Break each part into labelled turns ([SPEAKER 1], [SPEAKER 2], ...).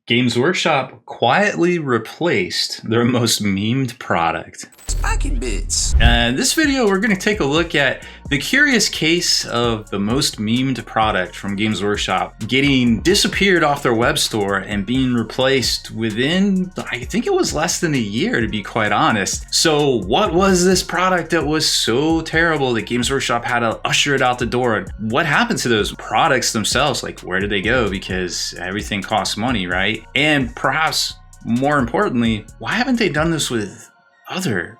[SPEAKER 1] Games Workshop quietly replaced their most memed product.
[SPEAKER 2] Spiky bits.
[SPEAKER 1] In this video, we're going to take a look at the curious case of the most memed product from Games Workshop getting disappeared off their web store and being replaced within, I think it was less than a year, to be quite honest. So what was this product that was so terrible that Games Workshop had to usher it out the door? What happened to those products themselves? Like, where did they go? Because everything costs money, right? And perhaps more importantly, why haven't they done this with other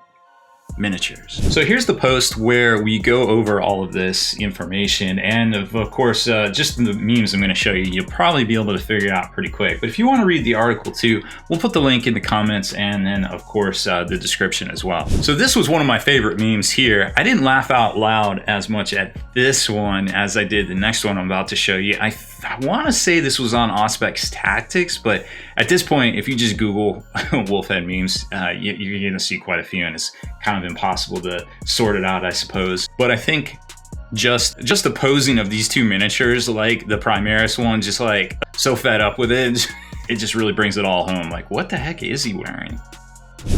[SPEAKER 1] miniatures? So here's the post where we go over all of this information, and of course just the memes I'm going to show you, you'll probably be able to figure it out pretty quick. But if you want to read the article too, we'll put the link in the comments and then of course the description as well. So this was one of my favorite memes here. I didn't laugh out loud as much at this one as I did the next one I'm about to show you. I want to say this was on Auspex Tactics, but at this point, if you just Google wolfhead memes, you're going to see quite a few, and it's kind of impossible to sort it out, I suppose. But I think just the posing of these two miniatures, like the Primaris one, just like so fed up with it, it just really brings it all home. Like, what the heck is he wearing?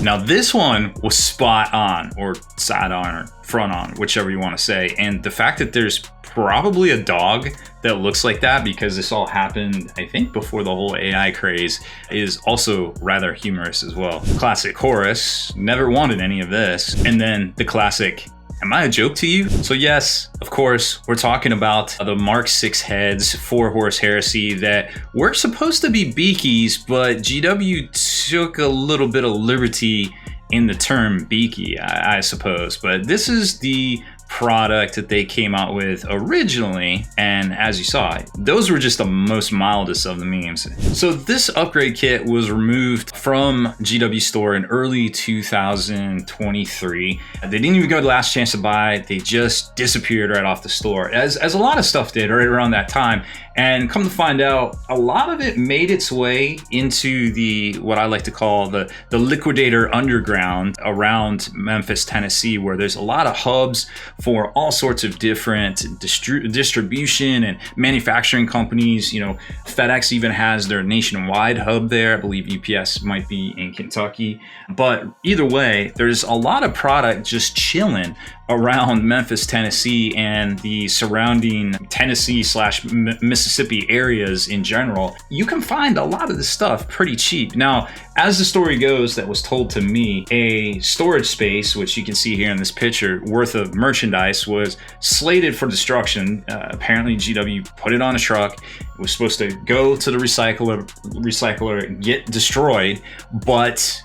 [SPEAKER 1] Now this one was spot on, or side on, or front on, whichever you want to say. And the fact that there's probably a dog that looks like that, because this all happened, I think, before the whole AI craze, is also rather humorous as well. Classic chorus, never wanted any of this. And then the classic, am I a joke to you? So yes, of course, we're talking about the Mark 6 heads, 4-horse heresy that were supposed to be beakies, but GW took a little bit of liberty in the term beaky, I suppose. But this is the product that they came out with originally, and as you saw, those were just the most mildest of the memes. So this upgrade kit was removed from GW store in early 2023. They didn't even go to last chance to buy, they just disappeared right off the store, as a lot of stuff did right around that time. And come to find out, a lot of it made its way into the, what I like to call the liquidator underground around Memphis, Tennessee, where there's a lot of hubs for all sorts of different distribution and manufacturing companies. You know, FedEx even has their nationwide hub there. I believe UPS might be in Kentucky. But either way, there's a lot of product just chilling around Memphis, Tennessee, and the surrounding Tennessee/Mississippi areas in general. You can find a lot of this stuff pretty cheap. Now, as the story goes, that was told to me, a storage space, which you can see here in this picture, worth of merchandise was slated for destruction. Apparently GW put it on a truck. It was supposed to go to the recycler, get destroyed, but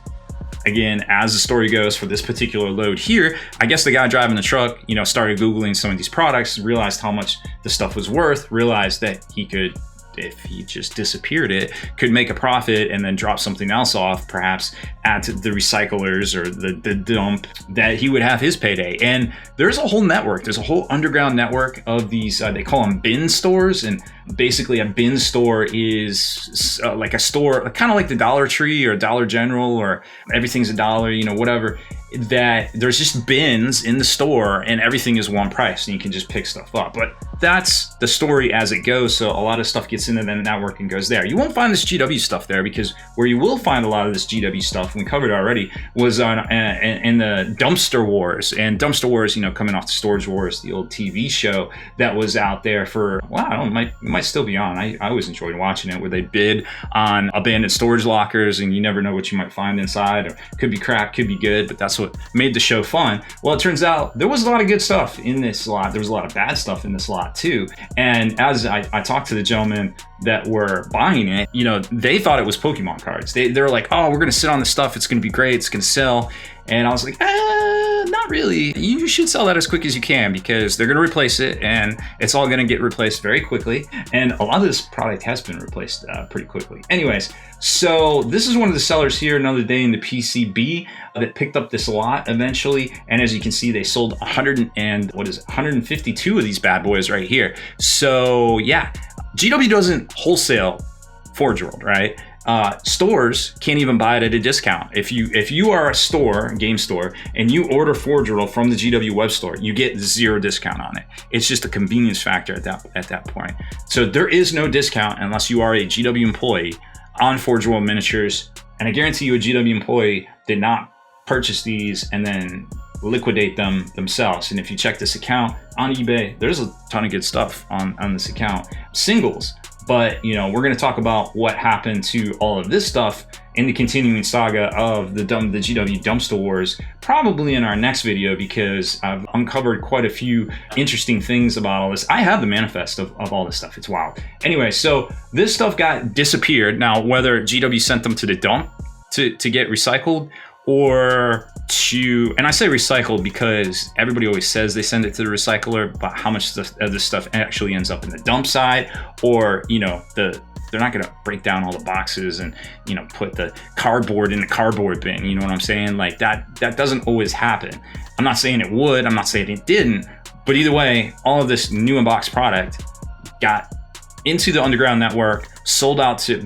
[SPEAKER 1] again, as the story goes for this particular load here, I guess the guy driving the truck, you know, started Googling some of these products, realized how much the stuff was worth, realized that he could, if he just disappeared it, could make a profit and then drop something else off, perhaps at the recyclers or the dump, that he would have his payday. And there's a whole network, there's a whole underground network of these, they call them bin stores. And basically a bin store is like a store, kind of like the Dollar Tree or Dollar General, or everything's a dollar, you know, whatever, that there's just bins in the store and everything is one price and you can just pick stuff up. But that's the story as it goes. So a lot of stuff gets into the network and goes there. You won't find this GW stuff there, because where you will find a lot of this GW stuff, we covered already, was on in the Dumpster Wars. And Dumpster Wars, you know, coming off the Storage Wars, the old TV show that was out there for, well, I don't know, it might still be on. I always enjoyed watching it, where they bid on abandoned storage lockers and you never know what you might find inside, or could be crap, could be good, but that's what made the show fun. Well, it turns out there was a lot of good stuff in this lot. There was a lot of bad stuff in this lot too. And as I talked to the gentlemen that were buying it, you know, they thought it was Pokemon cards. They were like, oh, we're gonna sit on this stuff, it's gonna be great, it's gonna sell. And I was like, not really. You should sell that as quick as you can, because they're going to replace it and it's all going to get replaced very quickly. And a lot of this product has been replaced pretty quickly. Anyways, so this is one of the sellers here, another day in the PCB, that picked up this lot eventually. And as you can see, they sold 152 of these bad boys right here. So yeah, GW doesn't wholesale Forge World, right? Stores can't even buy it at a discount. If you are a store, a game store, and you order Forge World from the GW web store, you get 0 discount on it. It's just a convenience factor at that point. So there is no discount unless you are a GW employee on Forge World miniatures. And I guarantee you a GW employee did not purchase these and then liquidate them themselves. And if you check this account on eBay, there's a ton of good stuff on this account. Singles. But, you know, we're going to talk about what happened to all of this stuff in the continuing saga of the GW dumpster wars, probably in our next video, because I've uncovered quite a few interesting things about all this. I have the manifest of all this stuff. It's wild. Anyway, so this stuff got disappeared. Now, whether GW sent them to the dump to get recycled, or to, and I say recycled because everybody always says they send it to the recycler, but how much of this stuff actually ends up in the dump side, or, you know, they're not going to break down all the boxes and, you know, put the cardboard in the cardboard bin. You know what I'm saying? Like that doesn't always happen. I'm not saying it would, I'm not saying it didn't, but either way, all of this new unboxed product got into the underground network,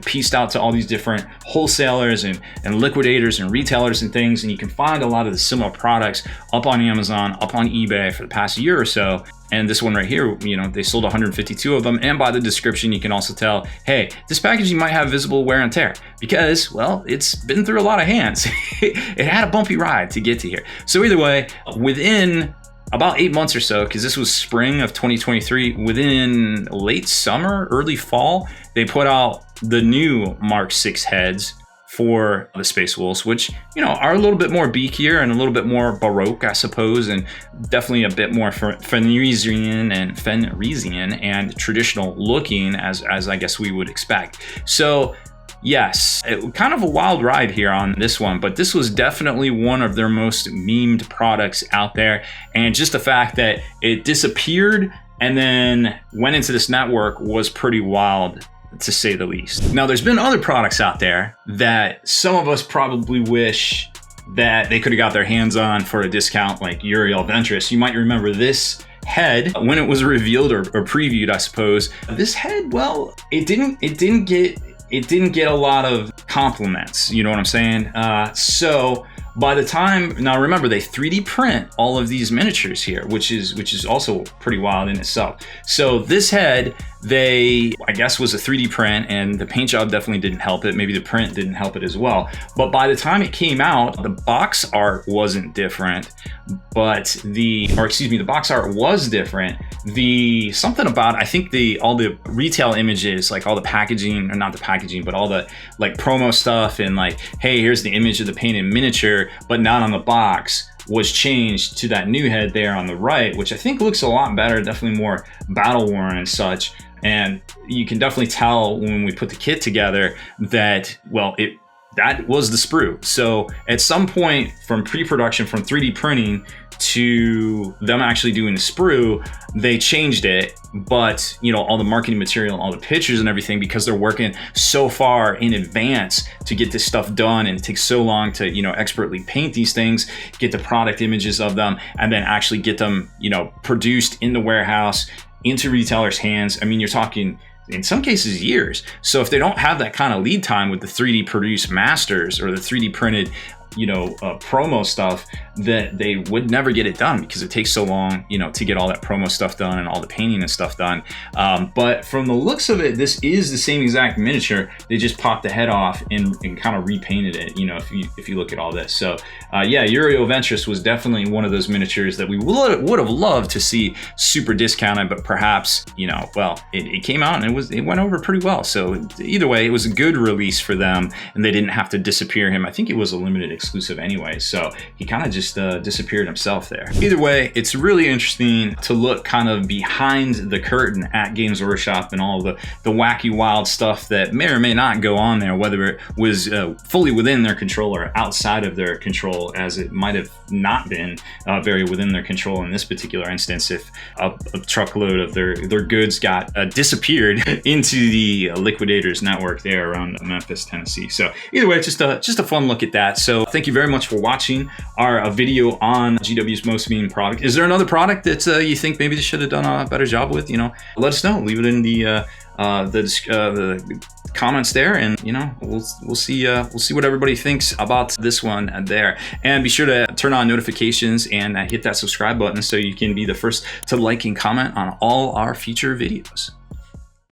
[SPEAKER 1] pieced out to all these different wholesalers and liquidators and retailers and things. And you can find a lot of the similar products up on Amazon, up on eBay for the past year or so. And this one right here, you know, they sold 152 of them. And by the description, you can also tell, hey, this packaging might have visible wear and tear because, well, it's been through a lot of hands. It had a bumpy ride to get to here. So either way, within about 8 months or so, because this was spring of 2023, within late summer, early fall, they put out the new Mark 6 heads for the Space Wolves, which, you know, are a little bit more beakier and a little bit more Baroque, I suppose, and definitely a bit more Fenrisian and traditional looking, as I guess we would expect. So yes, kind of a wild ride here on this one, but this was definitely one of their most memed products out there. And just the fact that it disappeared and then went into this network was pretty wild, to say the least. Now, there's been other products out there that some of us probably wish that they could have got their hands on for a discount, like Uriel Ventress. You might remember this head when it was revealed or previewed, I suppose. This head, well, it didn't get a lot of compliments, you know what I'm saying? So by the time, now remember, they 3D print all of these miniatures here, which is also pretty wild in itself. So this head, I guess, was a 3D print, and the paint job definitely didn't help it. Maybe the print didn't help it as well. But by the time it came out, the box art wasn't different, but the box art was different. Something about, I think all the retail images, like all the packaging, or not the packaging, but all the like promo stuff and like, hey, here's the image of the painted miniature, but not on the box, was changed to that new head there on the right, which I think looks a lot better, definitely more battle worn and such. And you can definitely tell when we put the kit together that, well, that was the sprue. So at some point from pre-production, from 3D printing to them actually doing the sprue, they changed it. But, you know, all the marketing material, all the pictures and everything, because they're working so far in advance to get this stuff done, and it takes so long to, you know, expertly paint these things, get the product images of them, and then actually get them, you know, produced in the warehouse, into retailers' hands. I mean, you're talking, in some cases, years. So if they don't have that kind of lead time with the 3D produced masters or the 3D printed, you know, promo stuff, that they would never get it done because it takes so long, you know, to get all that promo stuff done and all the painting and stuff done. But from the looks of it, this is the same exact miniature. They just popped the head off and kind of repainted it, you know, if you look at all this. So yeah, Uriel Ventress was definitely one of those miniatures that we would have loved to see super discounted, but perhaps, you know, well, it came out and it went over pretty well. So either way, it was a good release for them, and they didn't have to disappear him. I think it was a limited exclusive anyway, so he kind of just disappeared himself there. Either way, it's really interesting to look kind of behind the curtain at Games Workshop and all the wacky, wild stuff that may or may not go on there, whether it was fully within their control or outside of their control, as it might have not been very within their control in this particular instance, if a truckload of their goods got disappeared into the liquidators network there around Memphis, Tennessee. So either way, just a fun look at that. So thank you very much for watching our video on GW's most mean product. Is there another product that you think maybe they should have done a better job with? You know, let us know. Leave it in the comments there, and you know, we'll see what everybody thinks about this one there. And be sure to turn on notifications and hit that subscribe button so you can be the first to like and comment on all our future videos.